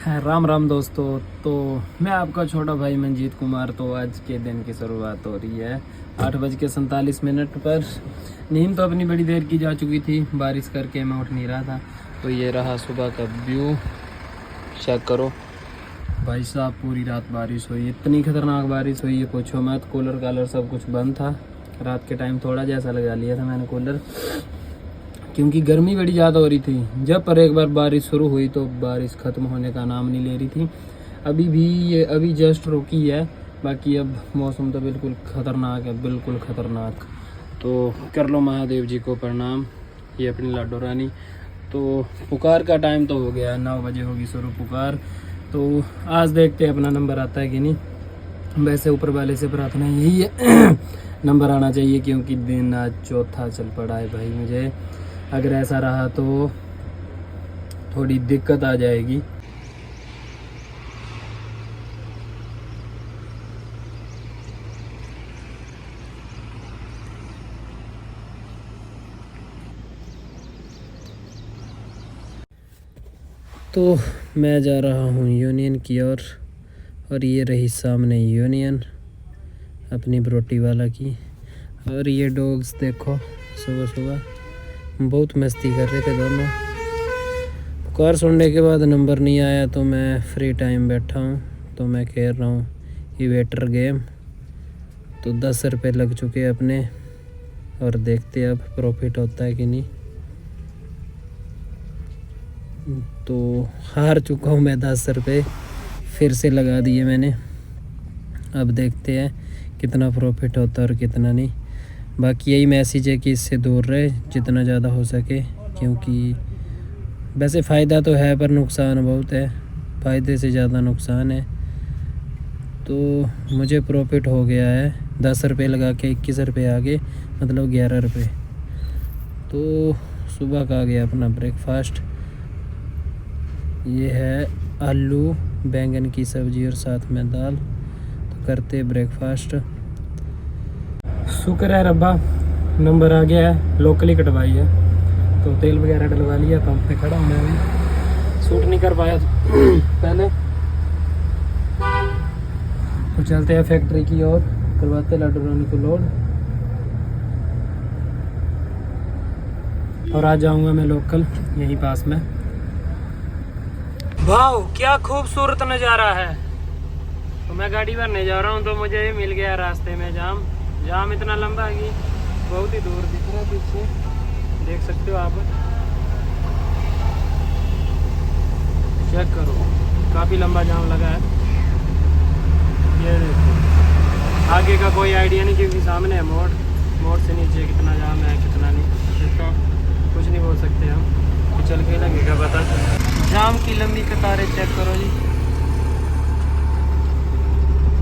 राम राम दोस्तों। तो मैं आपका छोटा भाई मंजीत कुमार। तो आज के दिन की शुरुआत हो रही है 8:47 पर। नींद तो अपनी बड़ी देर की जा चुकी थी, बारिश करके मैं उठ नहीं रहा था। तो ये रहा सुबह का व्यू, चेक करो भाई साहब। पूरी रात बारिश हुई, इतनी खतरनाक बारिश हुई है पूछो मत। कूलर कालर सब कुछ बंद था। रात के टाइम थोड़ा जैसा लगा लिया था मैंने कूलर, क्योंकि गर्मी बड़ी ज़्यादा हो रही थी। जब पर एक बार बारिश शुरू हुई तो बारिश ख़त्म होने का नाम नहीं ले रही थी। अभी भी ये अभी जस्ट रुकी है, बाकी अब मौसम तो बिल्कुल ख़तरनाक है, बिल्कुल ख़तरनाक। तो कर लो महादेव जी को प्रणाम। ये अपनी लाडो रानी। तो पुकार का टाइम तो हो गया, 9 बजे होगी शुरू पुकार। तो आज देखते हैं अपना नंबर आता है कि नहीं। वैसे ऊपर वाले से प्रार्थना यही है नंबर आना चाहिए, क्योंकि दिन आज चौथा चल पड़ा है भाई मुझे। अगर ऐसा रहा तो थोड़ी दिक्कत आ जाएगी। तो मैं जा रहा हूँ यूनियन की ओर, और ये रही सामने यूनियन अपनी बरोटी वाला की। और ये डॉग्स देखो, सुबह सुबह बहुत मस्ती कर रहे थे दोनों। पुकार सुनने के बाद नंबर नहीं आया तो मैं फ्री टाइम बैठा हूँ, तो मैं खेल रहा हूँ इवेटर गेम। तो 10 रुपये लग चुके हैं अपने, और देखते अब प्रॉफिट होता है कि नहीं। तो हार चुका हूँ मैं 10 रुपये, फिर से लगा दिए मैंने। अब देखते हैं कितना प्रॉफिट होता है और कितना नहीं। बाकी यही मैसेज है कि इससे दूर रहे जितना ज़्यादा हो सके, क्योंकि वैसे फ़ायदा तो है पर नुकसान बहुत है। फ़ायदे से ज़्यादा नुकसान है। तो मुझे प्रॉफिट हो गया है 10 रुपये लगा के 21 रुपये आ गए, मतलब 11 रुपये। तो सुबह का आ गया अपना ब्रेकफास्ट। ये है आलू बैंगन की सब्ज़ी और साथ में दाल। तो करते ब्रेकफास्ट। शुक्र है रब्बा, नंबर आ गया है। लोकली कटवाई है, तो तेल वगैरह डलवा लिया। पंप पे खड़ा हूँ मैं अभी, शूट नहीं कर पाया पहले। तो चलते हैं फैक्ट्री की ओर, करवाते लाडो रानी को लोड, और आ जाऊंगा मैं लोकल यहीं पास में। वाह क्या खूबसूरत नज़ारा है। तो मैं गाड़ी भरने जा रहा हूँ, तो मुझे मिल गया रास्ते में जाम। जाम इतना लंबा है कि बहुत ही दूर दिख रहा है पीछे, देख सकते हो आप। चेक करो, काफ़ी लंबा जाम लगा है। ये देखो, आगे का कोई आइडिया नहीं, क्योंकि सामने है मोड़। मोड़ से नीचे कितना जाम है कितना नहीं, इसका कुछ नहीं बोल सकते हम। तो चल के लगेगा पता। जाम की लंबी कतारें चेक करो जी,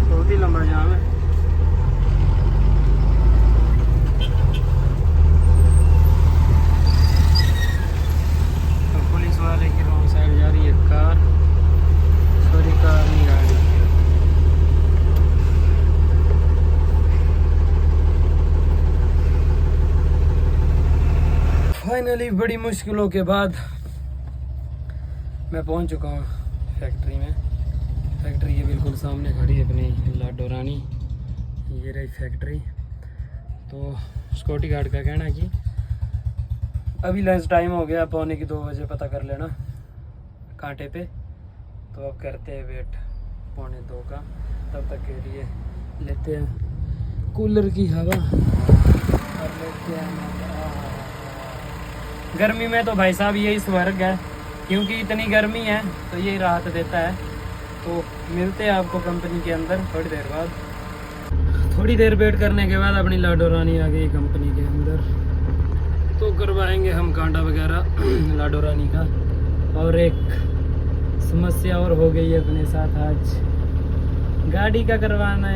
बहुत ही लंबा जाम है। वाले की रॉन्ग साइड जा रही है कार, सॉरी कार नहीं गाड़ी। फाइनली बड़ी मुश्किलों के बाद मैं पहुंच चुका हूँ फैक्ट्री में। फैक्ट्री के बिल्कुल सामने खड़ी है अपनी लाडो रानी। ये रही फैक्ट्री। तो सिक्योरिटी गार्ड का कहना है कि अभी लंच टाइम हो गया, 1:45 बजे पता कर लेना कांटे पे। तो अब करते हैं वेट 1:45 का, तब तक के लिए लेते हैं कूलर की हवा और लेते हैं। गर्मी में तो भाई साहब यही स्वर्ग है, क्योंकि इतनी गर्मी है तो यही राहत देता है। तो मिलते हैं आपको कंपनी के अंदर थोड़ी देर बाद। थोड़ी देर वेट करने के बाद अपनी लाडो रानी आ गई कंपनी के अंदर। तो करवाएंगे हम कांटा वगैरह लाडो रानी का। और एक समस्या और हो गई है अपने साथ आज, गाड़ी का करवाना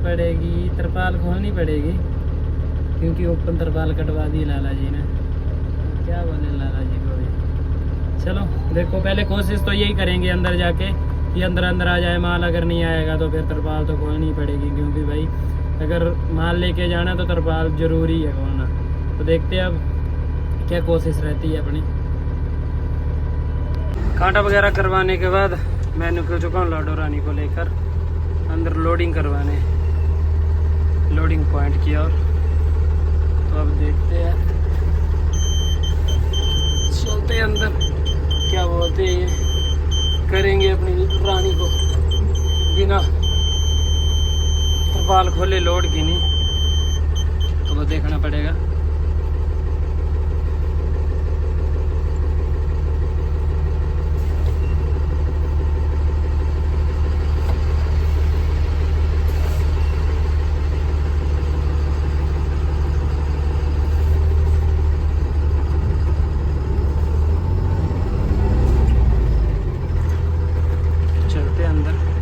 पड़ेगी, तरपाल खोलनी पड़ेगी, क्योंकि ओपन तरपाल कटवा दी लाला जी ने। क्या बोले लाला जी को भी। चलो देखो, पहले कोशिश तो यही करेंगे अंदर जाके कि अंदर आ जाए माल। अगर नहीं आएगा तो फिर तरपाल तो खोलनी पड़ेगी, क्योंकि भाई अगर माल लेके जाना तो तरपाल ज़रूरी है खोलना। तो देखते हैं अब क्या कोशिश रहती है अपनी। कांटा वगैरह करवाने के बाद मैं निकल चुका हूँ लाडो रानी को लेकर अंदर लोडिंग करवाने, लोडिंग पॉइंट की ओर। तो अब देखते हैं, चलते हैं अंदर, क्या बोलते हैं ये करेंगे अपनी रानी को बिना तरपाल खोले लोड की नहीं, तो वो देखना पड़ेगा।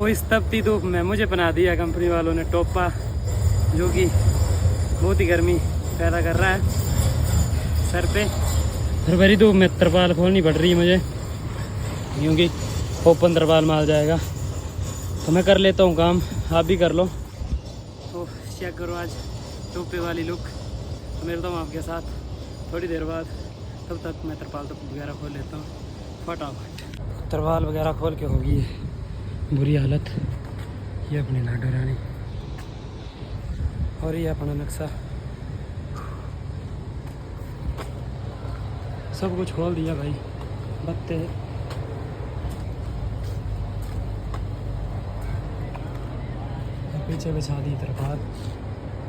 वो इस तपती धूप में मुझे बना दिया कंपनी वालों ने टोपा, जो कि बहुत ही गर्मी पैदा कर रहा है सर पे। फिर भरी धूप में तरपाल खोलनी पड़ रही है मुझे, क्योंकि ओपन तरपाल माल जाएगा। तो मैं कर लेता हूँ काम, आप भी कर लो। तो चेक करो आज टोपे वाली लुक। तो मिलता हूँ आपके साथ थोड़ी देर बाद, तब तक मैं तरपाल वगैरह खोल लेता हूँ फटाफट। तरपाल वगैरह खोल के होगी है बुरी हालत। ये अपनी लाडो रानी और ये अपना नक्शा, सब कुछ खोल दिया भाई। बत्ते पीछे बिछा दी तरपाल,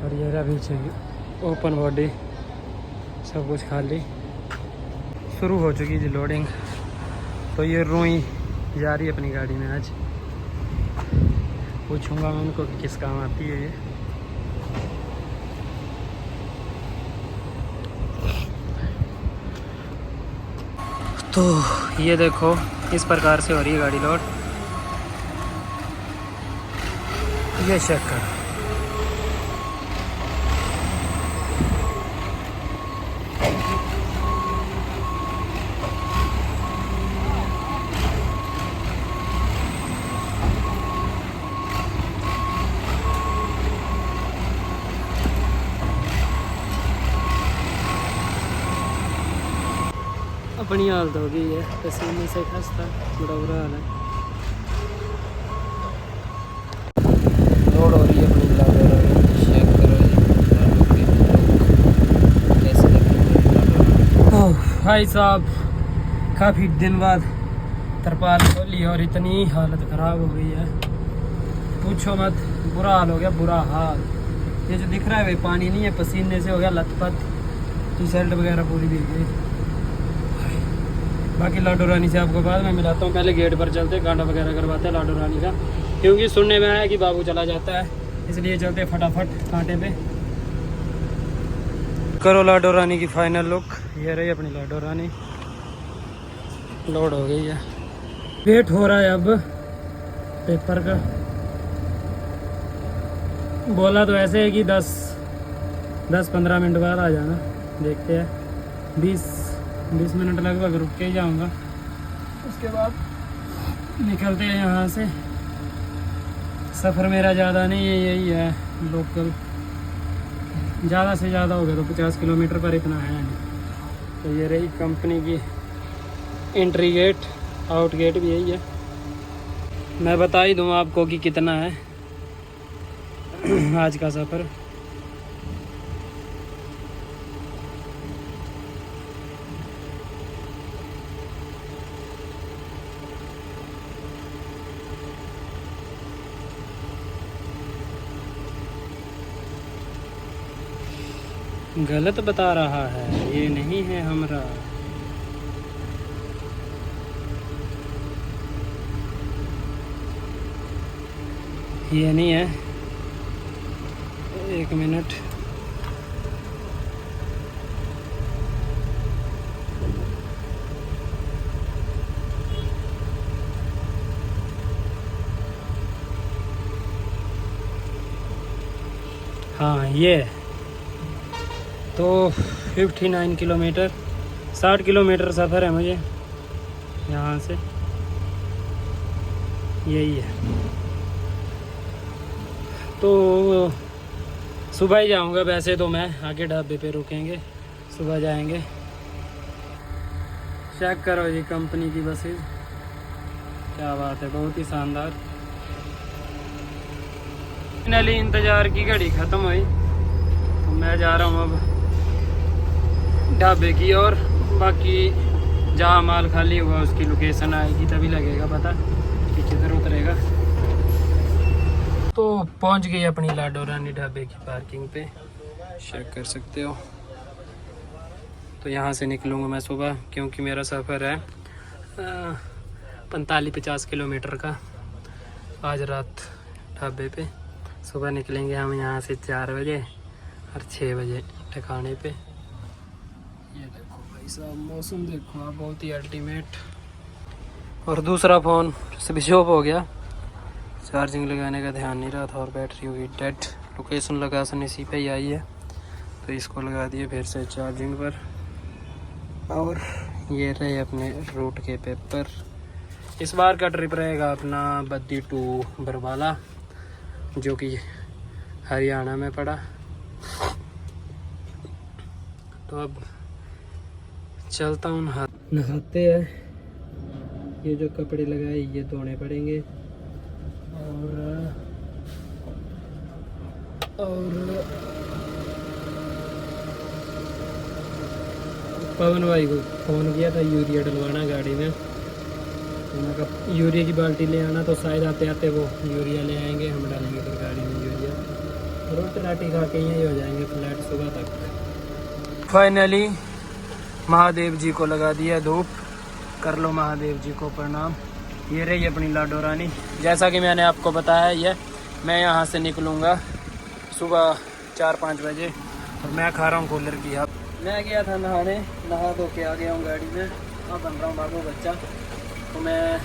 और ये रहा पीछे ओपन बॉडी, सब कुछ खाली। शुरू हो चुकी थी लोडिंग। तो ये रुई जा रही है अपनी गाड़ी में। आज पूछूंगा मैं उनको कि किस काम आती है ये। तो ये देखो इस प्रकार से हो रही है गाड़ी लोड। ये चेक कर, अपनी हालत हो गई है पसीने से खस्ता, बड़ा बुरा हाल है। लोड हो रही है अपनी लाडो रानी, चेक करो कैसे लग रही है भाई साहब। काफ़ी दिन बाद तरपाल खोली और इतनी हालत ख़राब हो गई है, पूछो मत। बुरा हाल हो गया, बुरा हाल। ये जो दिख रहा है भाई पानी नहीं है, पसीने से हो गया लथपथ। टी शर्ट वगैरह पूरी भीग गई। बाकी लाडो रानी से आपको बाद में मिलाता हूँ। पहले गेट पर चलते, गांडा वगैरह करवाते हैं लाडो रानी का, क्योंकि सुनने में आया कि बाबू चला जाता है, इसलिए चलते फटाफट कांटे पे। करो लाडो रानी की फाइनल लुक। ये रही अपनी लाडो रानी, लोड हो गई है। वेट हो रहा है अब पेपर का। बोला तो ऐसे है कि 10-15 मिनट बाद आ जाना। देखते हैं, 20 मिनट लगभग रुक के ही जाऊँगा। उसके बाद निकलते हैं यहाँ से। सफ़र मेरा ज़्यादा नहीं है, यही है लोकल। ज़्यादा से ज़्यादा हो गया तो 50 किलोमीटर पर, इतना है नहीं। तो ये रही कंपनी की एंट्री गेट, आउट गेट भी यही है। मैं बता ही दूँ आपको कि कितना है आज का सफ़र। गलत बता रहा है, ये नहीं है हमरा। ये नहीं है, 1 मिनट। हाँ ये तो 59 किलोमीटर, 60 किलोमीटर सफ़र है मुझे यहाँ से, यही है। तो सुबह ही जाऊँगा वैसे तो मैं, आगे ढाबे पे रुकेंगे, सुबह जाएंगे। चेक करो ये कंपनी की बसेज, क्या बात है, बहुत ही शानदार। फाइनली इंतजार की घड़ी खत्म हुई तो मैं जा रहा हूँ अब ढाबे की ओर। बाकी जहाँ माल खाली हुआ उसकी लोकेशन आएगी तभी लगेगा पता कि किधर उतरेगा। तो पहुँच गई अपनी लाडो रानी ढाबे की पार्किंग पे, चेक कर सकते हो। तो यहाँ से निकलूँगा मैं सुबह, क्योंकि मेरा सफ़र है 45-50 किलोमीटर का। आज रात ढाबे पे, सुबह निकलेंगे हम यहाँ से 4 बजे और 6 बजे ठिकाने पे। ये देखो भाई साहब, मौसम देखो आप, बहुत ही अल्टीमेट। और दूसरा फ़ोन स्विच ऑफ हो गया, चार्जिंग लगाने का ध्यान नहीं रहा था और बैटरी हुई डेड। लोकेशन लोकेशन इसी पे ही आई है तो इसको लगा दिए फिर से चार्जिंग पर। और ये रहे अपने रूट के पेपर। इस बार का ट्रिप रहेगा अपना बद्दी टू बरवाला, जो कि हरियाणा में पड़ा। तो अब चलता हूँ, नहाते हैं। ये जो कपड़े लगाए ये धोने पड़ेंगे। और पवन भाई को फ़ोन किया था यूरिया डलवाना गाड़ी में। मैं कहा यूरिया की बाल्टी ले आना, तो शायद आते आते वो यूरिया ले आएंगे, हम डालेंगे फिर गाड़ी में यूरिया। रोटी राटी खा के यहीं हो जाएंगे फ्लैट सुबह तक। फाइनली महादेव जी को लगा दिया धूप, कर लो महादेव जी को प्रणाम। ये रही अपनी लाडो रानी। जैसा कि मैंने आपको बताया, ये मैं यहाँ से निकलूँगा सुबह 4-5 बजे और मैं खा रहा हूँ कूलर की हवा। मैं गया था नहाने, नहा धो के आ गया हूँ गाड़ी में। अब बन रहा हूँ बाबू बच्चा, तो मैं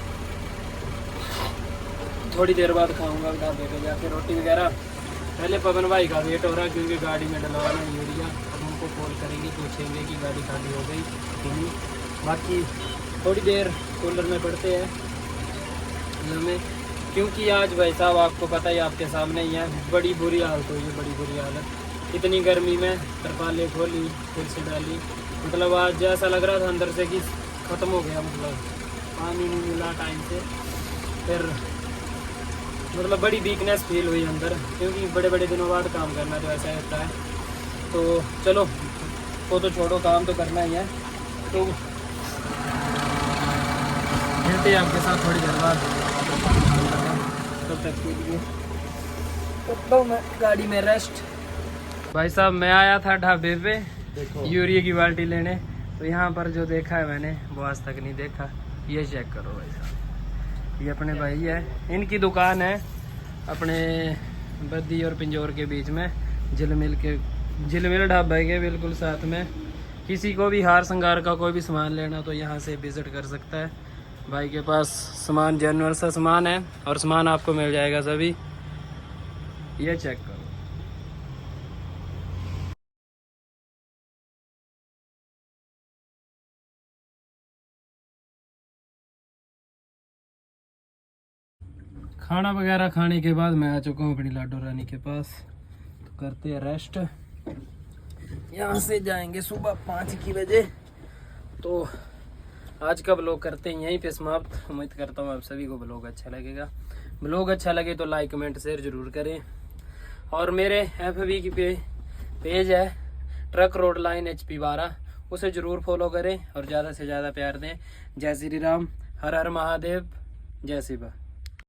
थोड़ी देर बाद खाऊंगा ढाबे पे जाके रोटी वगैरह। पहले पवन भाई का वेट हो रहा है क्योंकि गाड़ी में डलवाना यूरिया। अब उनको कॉल करेंगे, पूछेंगे कि गाड़ी खाली हो गई कि नहीं। बाकी थोड़ी देर कूलर में पड़ते हैं हमें, क्योंकि आज भाई साहब आपको पता ही, आपके सामने ही है, बड़ी बुरी हालत हुई है, बड़ी बुरी हालत। इतनी गर्मी में तरपाले खोली फिर से डाली, मतलब आज जैसा लग रहा था अंदर से कि ख़त्म हो गया, मतलब पानी नहीं मिला टाइम से। फिर मतलब बड़ी वीकनेस फील हुई अंदर, क्योंकि बड़े बड़े दिनों बाद काम करना तो ऐसा होता है। तो चलो वो तो छोड़ो, काम तो करना ही है। तो मिलते हैं आपके साथ थोड़ी देर बाद, तब तक के लिए तो मैं गाड़ी में रेस्ट। भाई साहब मैं आया था ढाबे पे यूरिया की बाल्टी लेने, तो यहाँ पर जो देखा है मैंने वो आज तक नहीं देखा। ये चेक करो भाई साहब, ये अपने भाई है, इनकी दुकान है अपने बद्दी और पिंजौर के बीच में, झिलमिल ढाबे के बिल्कुल साथ में। किसी को भी हार श्रृंगार का कोई भी सामान लेना तो यहाँ से विजिट कर सकता है। भाई के पास सामान जेन्युइन सा सामान है और सामान आपको मिल जाएगा सभी। ये चेक करो। खाना वगैरह खाने के बाद मैं आ चुका हूँ अपनी लाडो रानी के पास। तो करते हैं रेस्ट, यहाँ से जाएंगे सुबह 5 बजे। तो आज का ब्लॉग करते हैं यहीं पे समाप्त। उम्मीद करता हूँ आप सभी को ब्लॉग अच्छा लगेगा। ब्लॉग अच्छा लगे तो लाइक कमेंट शेयर जरूर करें। और मेरे FB की पेज है ट्रक रोड लाइन HP 12, उसे ज़रूर फॉलो करें और ज़्यादा से ज़्यादा प्यार दें। जय श्री राम, हर हर महादेव, जय शिवा।